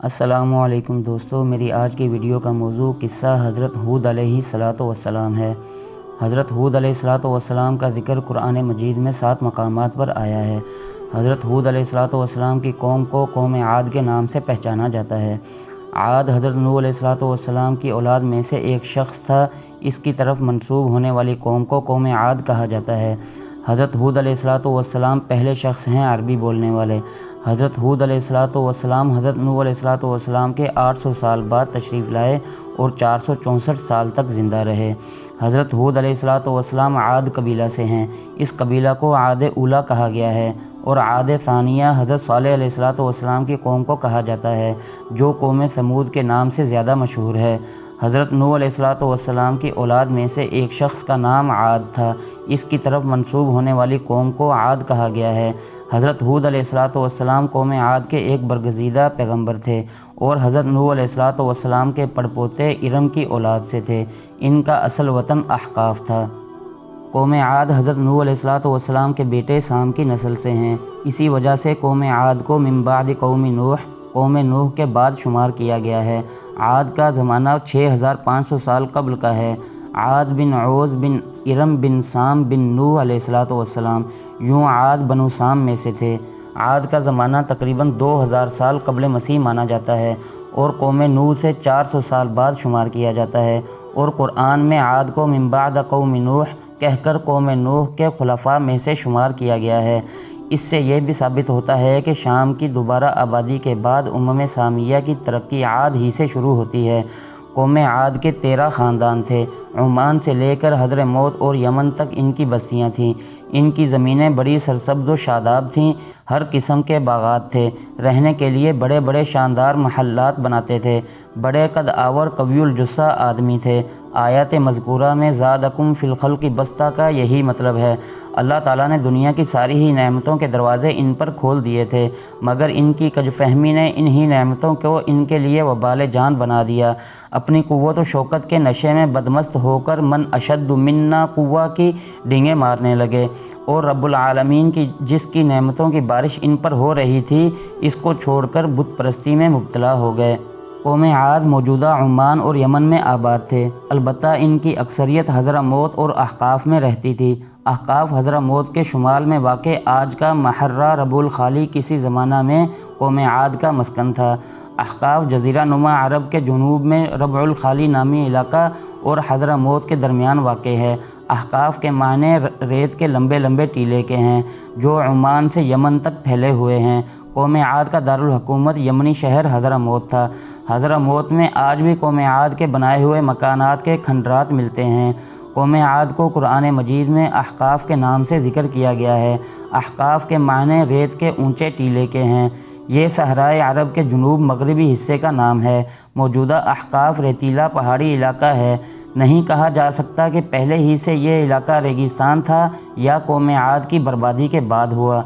السلام علیکم دوستو، میری آج کی ویڈیو کا موضوع قصہ حضرت ہود علیہ السلام ہے۔ حضرت ہود علیہ السلام کا ذکر قرآن مجید میں 7 مقامات پر آیا ہے۔ حضرت ہود علیہ السلام کی قوم کو قوم عاد کے نام سے پہچانا جاتا ہے۔ عاد حضرت نوح علیہ السلام کی اولاد میں سے ایک شخص تھا۔ اس کی طرف منسوب ہونے والی قوم کو قوم عاد کہا جاتا ہے۔ حضرت ہود علیہ السلام پہلے شخص ہیں عربی بولنے والے۔ حضرت ہود علیہ السلام حضرت نوح علیہ السلام کے 800 سال بعد تشریف لائے اور 464 سال تک زندہ رہے۔ حضرت ہود علیہ السلام عاد قبیلہ سے ہیں۔ اس قبیلہ کو عاد اولیٰ کہا گیا ہے اور عاد ثانیہ حضرت صالح علیہ السلام کی قوم کو کہا جاتا ہے، جو قوم ثمود کے نام سے زیادہ مشہور ہے۔ حضرت نوح علیہ السلام کی اولاد میں سے ایک شخص کا نام عاد تھا۔ اس کی طرف منسوب ہونے والی قوم کو عاد کہا گیا ہے۔ حضرت ہود علیہ السلام قوم عاد کے ایک برگزیدہ پیغمبر تھے اور حضرت نوح علیہ السلام کے پڑپوتے ارم کی اولاد سے تھے۔ ان کا اصل وطن احقاف تھا۔ قوم عاد حضرت نوح علیہ السلام کے بیٹے سام کی نسل سے ہیں۔ اسی وجہ سے قوم عاد کو من بعد قوم نوح کے بعد شمار کیا گیا ہے۔ عاد کا زمانہ 6500 سال قبل کا ہے۔ عاد بن عوز بن ارم بن سام بن نوح علیہ السلام، یوں عاد بنو سام میں سے تھے۔ عاد کا زمانہ تقریباً 2000 سال قبل مسیح مانا جاتا ہے اور قوم نوح سے 400 سال بعد شمار کیا جاتا ہے، اور قرآن میں عاد کو من بعد قوم نوح کہہ کر قوم نوح کے خلفاء میں سے شمار کیا گیا ہے۔ اس سے یہ بھی ثابت ہوتا ہے کہ شام کی دوبارہ آبادی کے بعد سامیہ کی ترقی عاد ہی سے شروع ہوتی ہے۔ قوم عاد کے 13 خاندان تھے۔ عمان سے لے کر حضرموت اور یمن تک ان کی بستیاں تھیں۔ ان کی زمینیں بڑی سرسبز و شاداب تھیں۔ ہر قسم کے باغات تھے۔ رہنے کے لیے بڑے بڑے شاندار محلات بناتے تھے۔ بڑے قد آور قوی الجثہ آدمی تھے۔ آیات مذکورہ میں زادکم فی الخلق بسطہ کا یہی مطلب ہے۔ اللہ تعالیٰ نے دنیا کی ساری ہی نعمتوں کے دروازے ان پر کھول دیے تھے، مگر ان کی کج فہمی نے انہی نعمتوں کو ان کے لیے وبال جان بنا دیا۔ اپنی قوت و شوکت کے نشے میں بدمست ہو کر من اشد منا قوہ کی ڈینگیں مارنے لگے، اور رب العالمین کی جس کی نعمتوں کی بارش ان پر ہو رہی تھی، اس کو چھوڑ کر بت پرستی میں مبتلا ہو گئے۔ قوم عاد موجودہ عمان اور یمن میں آباد تھے، البتہ ان کی اکثریت حضرموت اور احقاف میں رہتی تھی۔ احقاف حضرموت کے شمال میں واقع آج کا محرہ ربع الخالی کسی زمانہ میں قوم عاد کا مسکن تھا۔ احقاف جزیرہ نما عرب کے جنوب میں ربع الخالی نامی علاقہ اور حضرموت کے درمیان واقع ہے۔ احقاف کے معنی ریت کے لمبے لمبے ٹیلے کے ہیں، جو عمان سے یمن تک پھیلے ہوئے ہیں۔ قوم عاد کا دارالحکومت یمنی شہر حضرموت تھا۔ حضرموت میں آج بھی قوم عاد کے بنائے ہوئے مکانات کے کھنڈرات ملتے ہیں۔ قوم عاد کو قرآن مجید میں احقاف کے نام سے ذکر کیا گیا ہے۔ احقاف کے معنی ریت کے اونچے ٹیلے کے ہیں۔ یہ صحرائے عرب کے جنوب مغربی حصے کا نام ہے۔ موجودہ احقاف ریتیلا پہاڑی علاقہ ہے۔ نہیں کہا جا سکتا کہ پہلے ہی سے یہ علاقہ ریگستان تھا یا قوم عاد کی بربادی کے بعد ہوا۔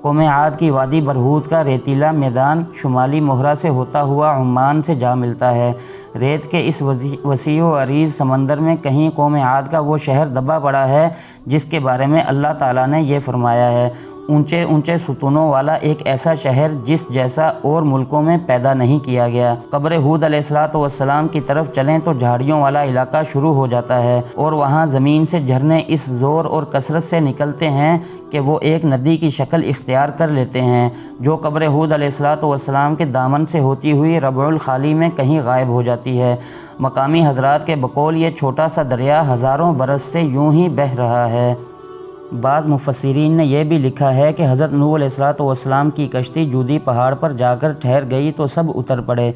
قوم عاد کی وادی برہوت کا ریتیلا میدان شمالی مہرہ سے ہوتا ہوا عمان سے جا ملتا ہے۔ ریت کے اس وسیع و عریض سمندر میں کہیں قوم عاد کا وہ شہر دبا پڑا ہے جس کے بارے میں اللہ تعالیٰ نے یہ فرمایا ہے، اونچے اونچے ستونوں والا ایک ایسا شہر جس جیسا اور ملکوں میں پیدا نہیں کیا گیا۔ قبر ہود علیہ السلام کی طرف چلیں تو جھاڑیوں والا علاقہ شروع ہو جاتا ہے، اور وہاں زمین سے جھرنے اس زور اور کثرت سے نکلتے ہیں کہ وہ ایک ندی کی شکل اختیار کر لیتے ہیں، جو قبر ہود علیہ السلام کے دامن سے ہوتی ہوئی ربع الخالی میں کہیں غائب ہو جاتی ہے۔ مقامی حضرات کے بقول یہ چھوٹا سا دریا ہزاروں برس سے یوں ہی بہہ رہا ہے۔ بعض مفسرین نے یہ بھی لکھا ہے کہ حضرت نوح علیہ السلام کی کشتی جودی پہاڑ پر جا کر ٹھہر گئی تو سب اتر پڑے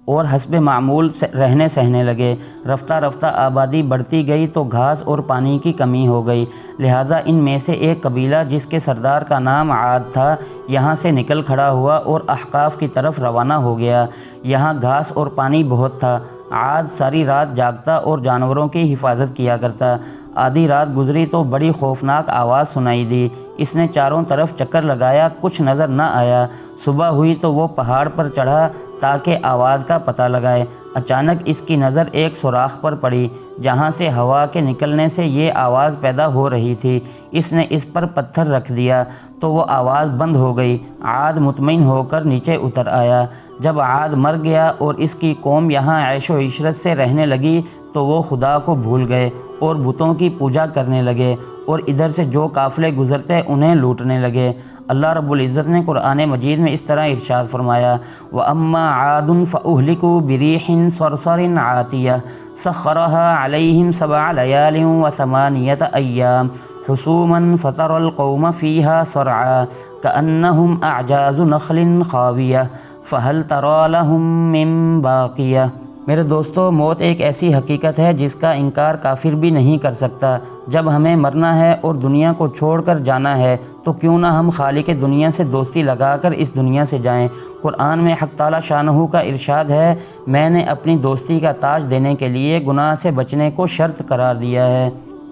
اور حسب معمول رہنے سہنے لگے۔ رفتہ رفتہ آبادی بڑھتی گئی تو گھاس اور پانی کی کمی ہو گئی، لہٰذا ان میں سے ایک قبیلہ جس کے سردار کا نام عاد تھا یہاں سے نکل کھڑا ہوا اور احقاف کی طرف روانہ ہو گیا۔ یہاں گھاس اور پانی بہت تھا۔ عاد ساری رات جاگتا اور جانوروں کی حفاظت کیا کرتا۔ آدھی رات گزری تو بڑی خوفناک آواز سنائی دی۔ اس نے چاروں طرف چکر لگایا، کچھ نظر نہ آیا۔ صبح ہوئی تو وہ پہاڑ پر چڑھا تاکہ آواز کا پتہ لگائے۔ اچانک اس کی نظر ایک سوراخ پر پڑی جہاں سے ہوا کے نکلنے سے یہ آواز پیدا ہو رہی تھی۔ اس نے اس پر پتھر رکھ دیا تو وہ آواز بند ہو گئی۔ عاد مطمئن ہو کر نیچے اتر آیا۔ جب عاد مر گیا اور اس کی قوم یہاں عیش و عشرت سے رہنے لگی تو وہ خدا کو بھول گئے اور بتوں کی پوجا کرنے لگے اور ادھر سے جو قافلے گزرتے انہیں لوٹنے لگے۔ اللہ رب العزت نے قرآن مجید میں اس طرح ارشاد فرمایا، وَأَمَّا عَادٌ فَأُهْلِكُوا بِرِيحٍ صَرْصَرٍ عَاتِيَةٍ سَخَّرَهَا عَلَيْهِمْ 7 لَيَالٍ و8 أَيَّامٍ حُسُومًا فَتَرَى الْقَوْمَ فِيهَا صَرْعَىٰ كَأَنَّهُمْ أَعْجَازُ نَخْلٍ خَاوِيَةٍ فَهَلْ تَرَىٰ لَهُم مِّن بَاقِيَةٍ۔ میرے دوستو، موت ایک ایسی حقیقت ہے جس کا انکار کافر بھی نہیں کر سکتا۔ جب ہمیں مرنا ہے اور دنیا کو چھوڑ کر جانا ہے تو کیوں نہ ہم خالق دنیا سے دوستی لگا کر اس دنیا سے جائیں۔ قرآن میں حق تعالی شانہ کا ارشاد ہے، میں نے اپنی دوستی کا تاج دینے کے لیے گناہ سے بچنے کو شرط قرار دیا ہے۔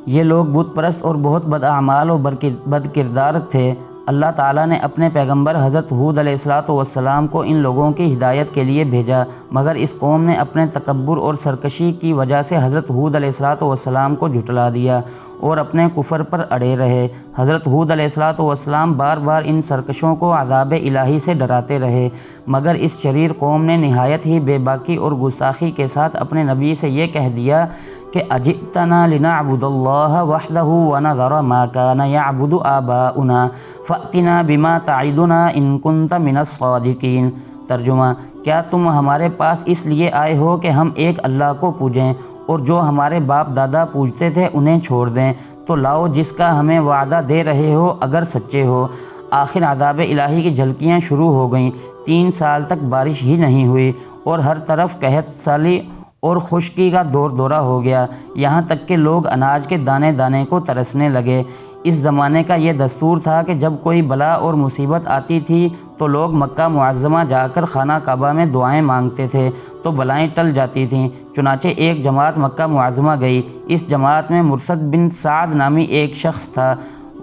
یہ لوگ بت پرست اور بہت بداعمال و بد کردار تھے۔ اللہ تعالیٰ نے اپنے پیغمبر حضرت ہود علیہ السلام کو ان لوگوں کی ہدایت کے لیے بھیجا، مگر اس قوم نے اپنے تکبر اور سرکشی کی وجہ سے حضرت ہود علیہ السلام کو جھٹلا دیا اور اپنے کفر پر اڑے رہے۔ حضرت ہود علیہ السلام بار بار ان سرکشوں کو عذاب الہی سے ڈراتے رہے، مگر اس شریر قوم نے نہایت ہی بے باکی اور گستاخی کے ساتھ اپنے نبی سے یہ کہہ دیا کہ اجئتنا لنعبد اللہ وحدہ ونذر ما کان یعبد آباؤنا فأتنا بما تعدنا ان کنت من الصادقین۔ ترجمہ، کیا تم ہمارے پاس اس لیے آئے ہو کہ ہم ایک اللہ کو پوجیں اور جو ہمارے باپ دادا پوجتے تھے انہیں چھوڑ دیں؟ تو لاؤ جس کا ہمیں وعدہ دے رہے ہو اگر سچے ہو۔ آخر عذاب الہی کی جھلکیاں شروع ہو گئیں۔ 3 سال تک بارش ہی نہیں ہوئی اور ہر طرف قحط سالی اور خشکی کا دور دورہ ہو گیا، یہاں تک کہ لوگ اناج کے دانے دانے کو ترسنے لگے۔ اس زمانے کا یہ دستور تھا کہ جب کوئی بلا اور مصیبت آتی تھی تو لوگ مکہ معظمہ جا کر خانہ کعبہ میں دعائیں مانگتے تھے تو بلائیں ٹل جاتی تھیں۔ چنانچہ ایک جماعت مکہ معظمہ گئی۔ اس جماعت میں مرثد بن سعد نامی ایک شخص تھا،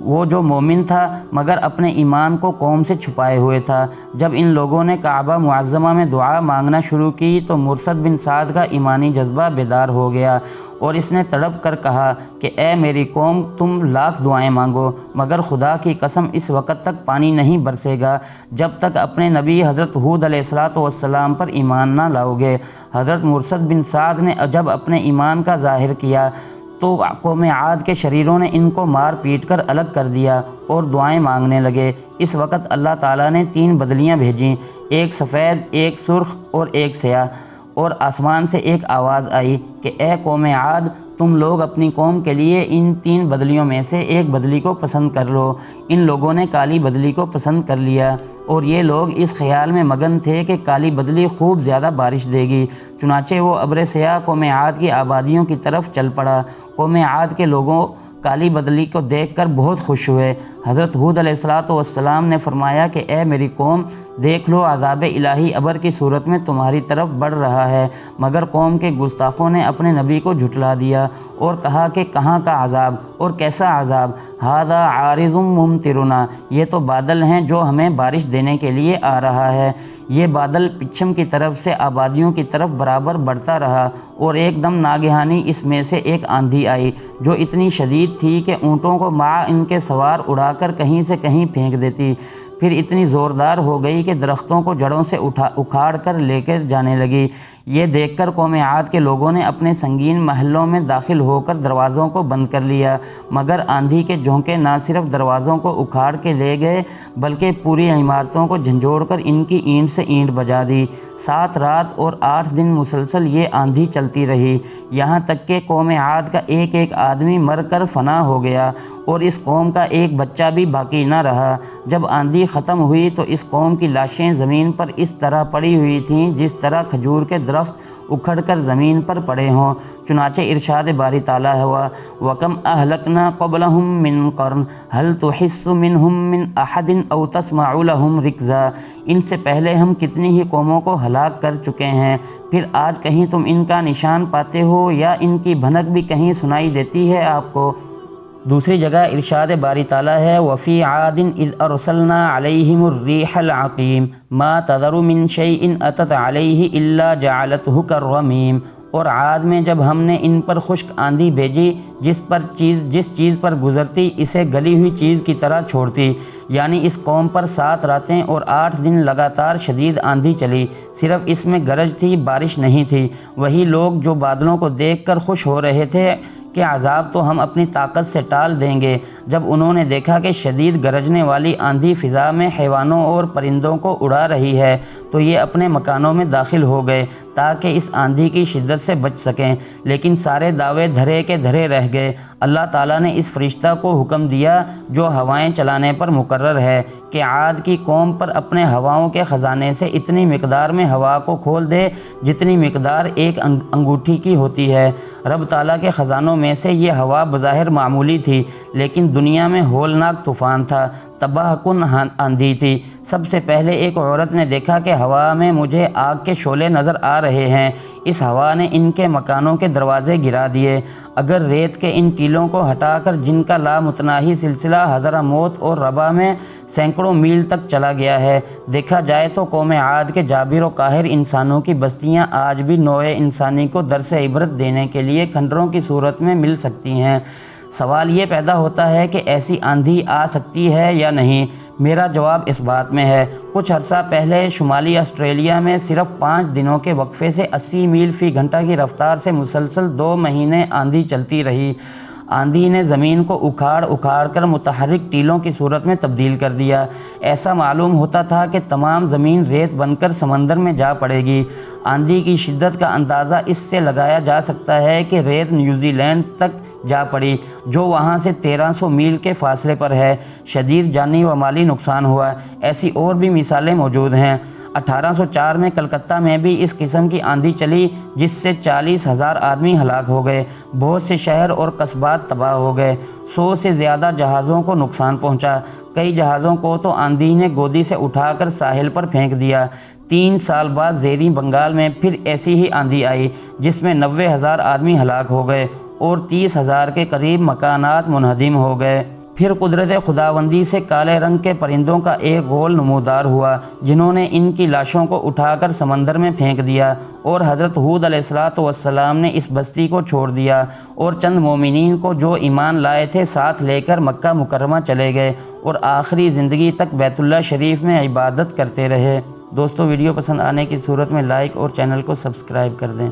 وہ جو مومن تھا مگر اپنے ایمان کو قوم سے چھپائے ہوئے تھا۔ جب ان لوگوں نے کعبہ معظمہ میں دعا مانگنا شروع کی تو مرثد بن سعد کا ایمانی جذبہ بیدار ہو گیا اور اس نے تڑپ کر کہا کہ اے میری قوم، تم لاکھ دعائیں مانگو مگر خدا کی قسم اس وقت تک پانی نہیں برسے گا جب تک اپنے نبی حضرت ہود علیہ السلام پر ایمان نہ لاؤ گے۔ حضرت مرثد بن سعد نے جب اپنے ایمان کا ظاہر کیا تو قوم عاد کے شریروں نے ان کو مار پیٹ کر الگ کر دیا اور دعائیں مانگنے لگے۔ اس وقت اللہ تعالیٰ نے 3 بدلیاں بھیجیں، ایک سفید، ایک سرخ اور ایک سیاہ، اور آسمان سے ایک آواز آئی کہ اے قوم عاد، تم لوگ اپنی قوم کے لیے ان 3 بدلیوں میں سے ایک بدلی کو پسند کر لو۔ ان لوگوں نے کالی بدلی کو پسند کر لیا اور یہ لوگ اس خیال میں مگن تھے کہ کالی بدلی خوب زیادہ بارش دے گی۔ چنانچہ وہ ابر سیاہ قوم عاد کی آبادیوں کی طرف چل پڑا۔ قوم عاد کے لوگوں کالی بدلی کو دیکھ کر بہت خوش ہوئے۔ حضرت ہود علیہ السلام نے فرمایا کہ اے میری قوم، دیکھ لو عذاب الہی ابر کی صورت میں تمہاری طرف بڑھ رہا ہے، مگر قوم کے گستاخوں نے اپنے نبی کو جھٹلا دیا اور کہا کہ کہاں کا عذاب اور کیسا عذاب، ھذا عارض ممطرنا، یہ تو بادل ہیں جو ہمیں بارش دینے کے لیے آ رہا ہے۔ یہ بادل پچھم کی طرف سے آبادیوں کی طرف برابر بڑھتا رہا اور ایک دم ناگہانی اس میں سے ایک آندھی آئی جو اتنی شدید تھی کہ اونٹوں کو مع ان کے سوار اڑا کر کہیں سے کہیں پھینک دیتی، پھر اتنی زوردار ہو گئی کہ درختوں کو جڑوں سے اکھاڑ کر لے کر جانے لگی۔ یہ دیکھ کر قوم عاد کے لوگوں نے اپنے سنگین محلوں میں داخل ہو کر دروازوں کو بند کر لیا، مگر آندھی کے جھونکے نہ صرف دروازوں کو اکھاڑ کے لے گئے بلکہ پوری عمارتوں کو جھنجھوڑ کر ان کی اینٹ سے اینٹ بجا دی۔ 7 رات اور 8 دن مسلسل یہ آندھی چلتی رہی، یہاں تک کہ قوم عاد کا ایک ایک آدمی مر کر فنا ہو گیا اور اس قوم کا ایک بچہ بھی باقی نہ رہا۔ جب آندھی ختم ہوئی تو اس قوم کی لاشیں زمین پر اس طرح پڑی ہوئی تھیں جس طرح کھجور کے درخت اکھڑ کر زمین پر پڑے ہوں۔ چنانچہ ارشاد باری تعالیٰ ہوا، وَكَمْ أَهْلَكْنَا قَبْلَهُمْ مِنْ قَرْنٍ هَلْ تُحِسُّ مِنْهُمْ مِنْ أَحَدٍ أَوْ تَسْمَعُ لَهُمْ رِكْزًا، ان سے پہلے ہم کتنی ہی قوموں کو ہلاک کر چکے ہیں، پھر آج کہیں تم ان کا نشان پاتے ہو یا ان کی بھنک بھی کہیں سنائی دیتی ہے آپ کو؟ دوسری جگہ ارشاد باری تعالیٰ ہے وفی عاد اذ ارسلنا علیہم الریح العقیم ما تذر من شیء اتت علیہ الا جعلته کالرمیم، اور عاد میں جب ہم نے ان پر خشک آندھی بھیجی جس چیز پر گزرتی اسے گلی ہوئی چیز کی طرح چھوڑتی، یعنی اس قوم پر 7 راتیں اور 8 دن لگاتار شدید آندھی چلی، صرف اس میں گرج تھی، بارش نہیں تھی۔ وہی لوگ جو بادلوں کو دیکھ کر خوش ہو رہے تھے کہ عذاب تو ہم اپنی طاقت سے ٹال دیں گے، جب انہوں نے دیکھا کہ شدید گرجنے والی آندھی فضا میں حیوانوں اور پرندوں کو اڑا رہی ہے تو یہ اپنے مکانوں میں داخل ہو گئے تاکہ اس آندھی کی شدت سے بچ سکیں، لیکن سارے دعوے دھرے کے دھرے رہ گئے۔ اللہ تعالیٰ نے اس فرشتہ کو حکم دیا جو ہوائیں چلانے پر مقرر ہے کہ عاد کی قوم پر اپنے ہواؤں کے خزانے سے اتنی مقدار میں ہوا کو کھول دے جتنی مقدار ایک انگوٹھی کی ہوتی ہے۔ رب تعالیٰ کے خزانوں میں سے یہ ہوا بظاہر معمولی تھی لیکن دنیا میں ہولناک طوفان تھا، تباہ کن آندھی تھی۔ سب سے پہلے ایک عورت نے دیکھا کہ ہوا میں مجھے آگ کے شعلے نظر آ رہے ہیں، اس ہوا نے ان کے مکانوں کے دروازے گرا دیے۔ اگر ریت کے ان ٹیلوں کو ہٹا کر جن کا لامتناہی سلسلہ حضرموت اور ربا میں سینکڑوں میل تک چلا گیا ہے دیکھا جائے تو قوم عاد کے جابر و قاہر انسانوں کی بستیاں آج بھی نوع انسانی کو درس عبرت دینے کے لیے کھنڈروں کی صورت میں مل سکتی ہیں۔ سوال یہ پیدا ہوتا ہے کہ ایسی آندھی آ سکتی ہے یا نہیں؟ میرا جواب اس بات میں ہے۔ کچھ عرصہ پہلے شمالی آسٹریلیا میں صرف 5 دنوں کے وقفے سے 80 میل فی گھنٹہ کی رفتار سے مسلسل 2 مہینے آندھی چلتی رہی۔ آندھی نے زمین کو اکھاڑ کر متحرک ٹیلوں کی صورت میں تبدیل کر دیا۔ ایسا معلوم ہوتا تھا کہ تمام زمین ریت بن کر سمندر میں جا پڑے گی۔ آندھی کی شدت کا اندازہ اس سے لگایا جا سکتا ہے کہ ریت نیوزی لینڈ تک جا پڑی جو وہاں سے 1300 میل کے فاصلے پر ہے۔ شدید جانی و مالی نقصان ہوا۔ ایسی اور بھی مثالیں موجود ہیں۔ 1804 میں کلکتہ میں بھی اس قسم کی آندھی چلی جس سے 40,000 آدمی ہلاک ہو گئے، بہت سے شہر اور قصبات تباہ ہو گئے، 100 سے زیادہ جہازوں کو نقصان پہنچا، کئی جہازوں کو تو آندھی نے گودی سے اٹھا کر ساحل پر پھینک دیا۔ 3 سال بعد زیریں بنگال میں پھر ایسی ہی آندھی آئی جس میں 90,000 آدمی ہلاک ہو گئے اور 30,000 کے قریب مکانات منہدم ہو گئے۔ پھر قدرت خداوندی سے کالے رنگ کے پرندوں کا ایک غول نمودار ہوا جنہوں نے ان کی لاشوں کو اٹھا کر سمندر میں پھینک دیا، اور حضرت ہود علیہ السلام نے اس بستی کو چھوڑ دیا اور چند مومنین کو جو ایمان لائے تھے ساتھ لے کر مکہ مکرمہ چلے گئے اور آخری زندگی تک بیت اللہ شریف میں عبادت کرتے رہے۔ دوستو، ویڈیو پسند آنے کی صورت میں لائک اور چینل کو سبسکرائب کر دیں۔